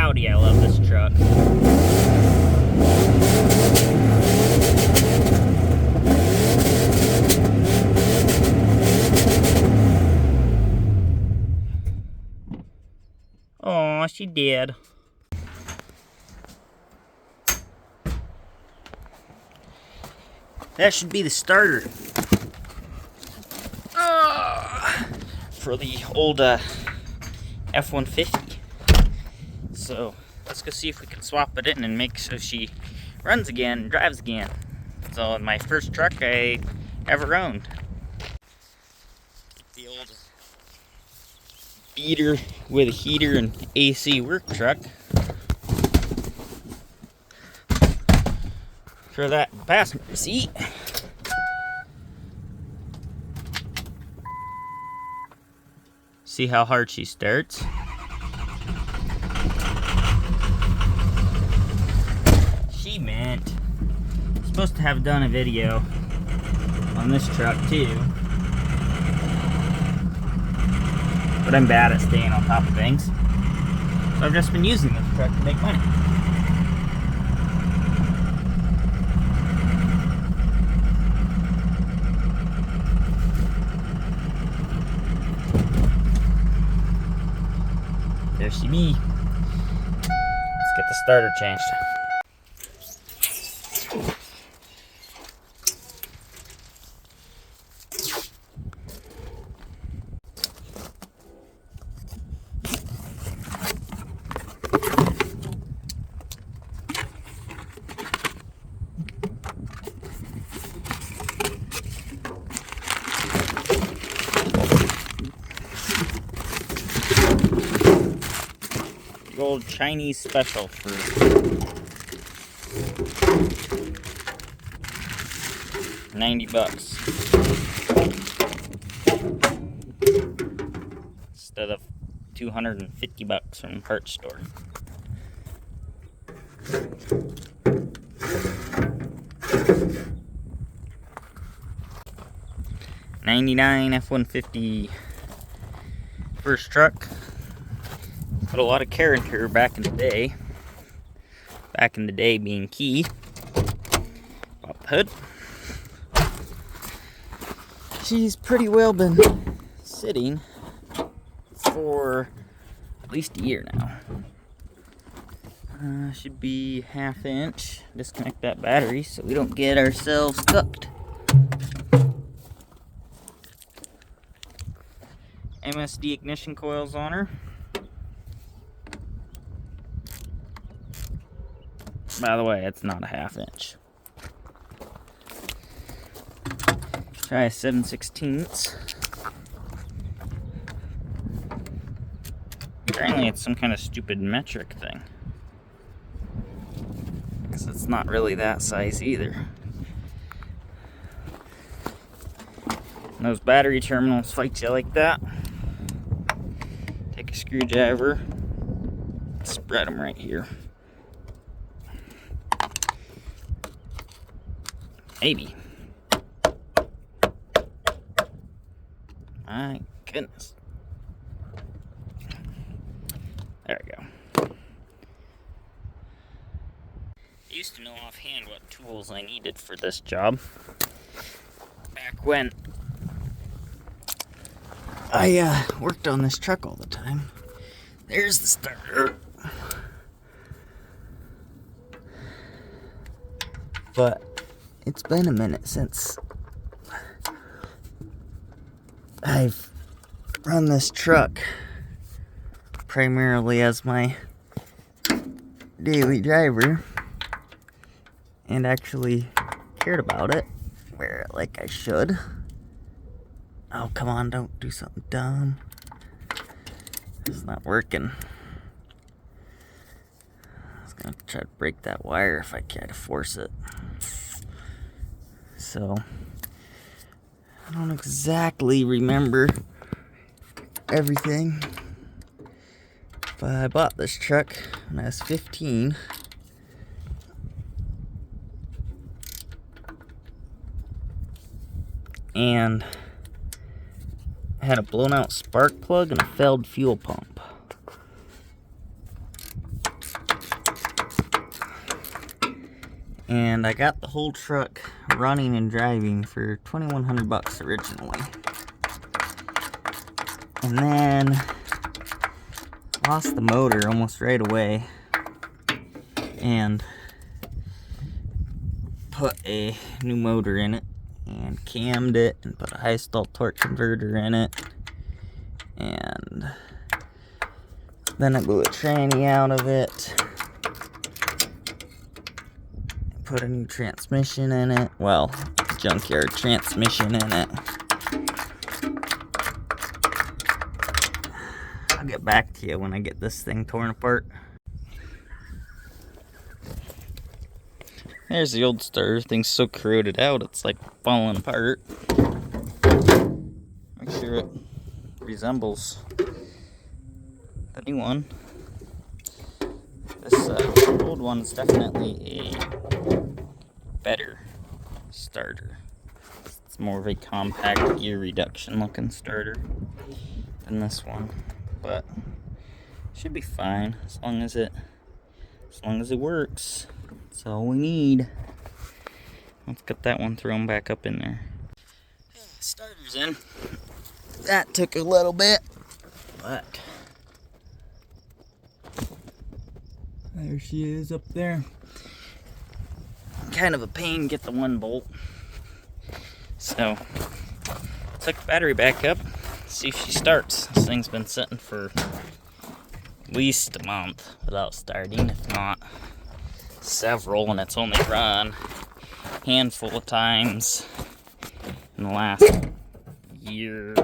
howdy, I love this truck. Oh, she did. That should be the starter for the old F-150. So let's go see if we can swap it in and make so she runs again and drives again. So my first truck I ever owned. The old beater with a heater and AC work truck. For that passenger seat. See how hard she starts. She meant supposed to have done a video on this truck too, but I'm bad at staying on top of things, so I've just been using this truck to make money. There she be. Let's get the starter changed. Old Chinese special for $90 instead of $250 from Parts Store. '99 F-150 first truck. Put a lot of care into her back in the day. Back in the day being key. Pop the hood. She's pretty well been sitting for at least a year now. Should be 1/2 inch. Disconnect that battery so we don't get ourselves cooked. MSD ignition coils on her. By the way, it's not a 1/2 inch. Try a 7/16. Apparently it's some kind of stupid metric thing, because it's not really that size either. And those battery terminals fight you like that. Take a screwdriver, spread them right here. Maybe. My goodness. There we go. I used to know offhand what tools I needed for this job. Back when I worked on this truck all the time. There's the starter. But it's been a minute since I've run this truck primarily as my daily driver and actually cared about it like I should. Oh, come on, don't do something dumb. It's not working. I was gonna try to break that wire if I try to force it. So, I don't exactly remember everything, but I bought this truck when I was 15. And I had a blown out spark plug and a failed fuel pump. And I got the whole truck running and driving for $2,100 originally. And then lost the motor almost right away and put a new motor in it and cammed it and put a high stall torque converter in it. And then I blew a tranny out of it. Put a new transmission in it. Well, junkyard transmission in it. I'll get back to you when I get this thing torn apart. There's the old starter. Thing's so corroded out, it's like falling apart. Make sure it resembles the new one. This old one is definitely a better starter. It's more of a compact gear reduction looking starter than this one, but should be fine as long as it works. That's all we need. Let's get that one thrown back up in there. Starter's in. That took a little bit, but there she is up there. Kind of a pain to get the one bolt. So, took the battery back up, see if she starts. This thing's been sitting for at least a month without starting, if not several, and it's only run a handful of times in the last year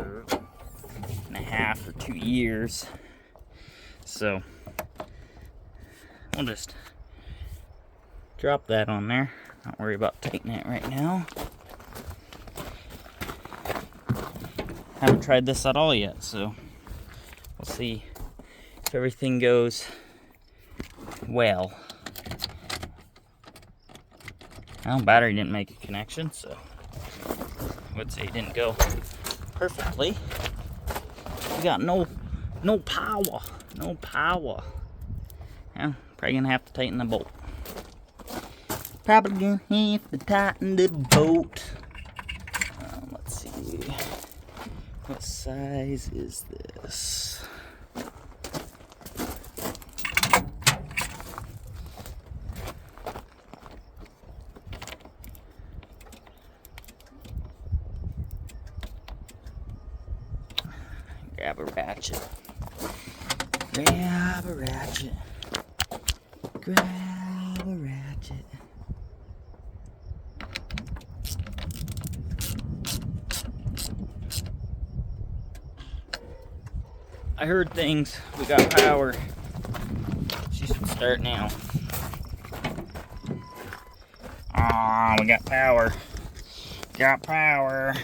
and a half or 2 years. So, we'll just drop that on there. Not worry about tightening it right now. Haven't tried this at all yet, so we'll see if everything goes well. Well, battery didn't make a connection, so I would say it didn't go perfectly. We got no power. No power. Well, probably gonna have to tighten the bolt. Probably gonna have to tighten the bolt. Let's see. What size is this? Grab a ratchet. Grab a ratchet. Grab a ratchet. I heard things. We got power. She should start now. Ah, we got power. Got power.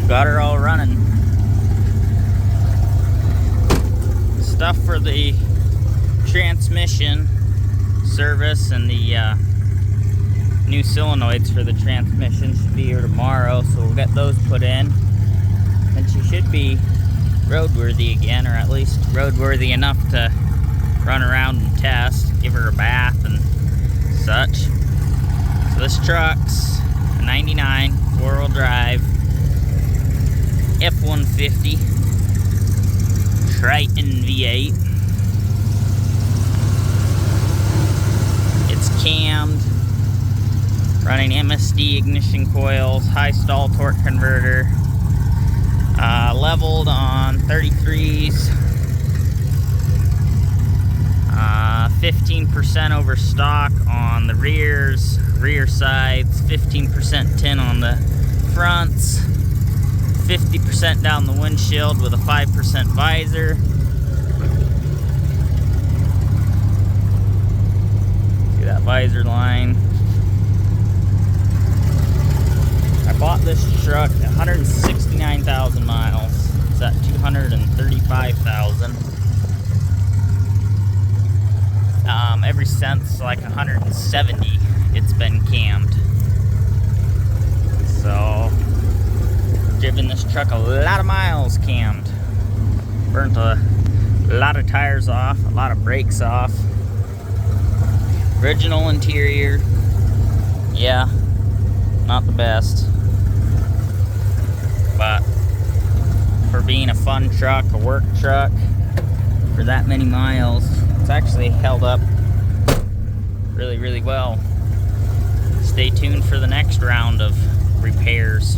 Got her all running. Stuff for the transmission service and the new solenoids for the transmission should be here tomorrow, so we'll get those put in. And she should be roadworthy again, or at least roadworthy enough to run around and test, give her a bath and such. So this truck's a 99 four-wheel drive F-150 Triton V8. It's cammed Running MSD ignition coils, high stall torque converter, leveled on 33s, 15% over stock on the rear sides, 15% tin on the fronts, 50% down the windshield with a 5% visor. See that visor line? I bought this truck at 169,000 miles. It's at 235,000. Ever since like 170, it's been cammed. So, driven this truck a lot of miles cammed. Burnt a lot of tires off, a lot of brakes off. Original interior, yeah, not the best. But for being a fun truck, a work truck, for that many miles, it's actually held up really, really well. Stay tuned for the next round of repairs.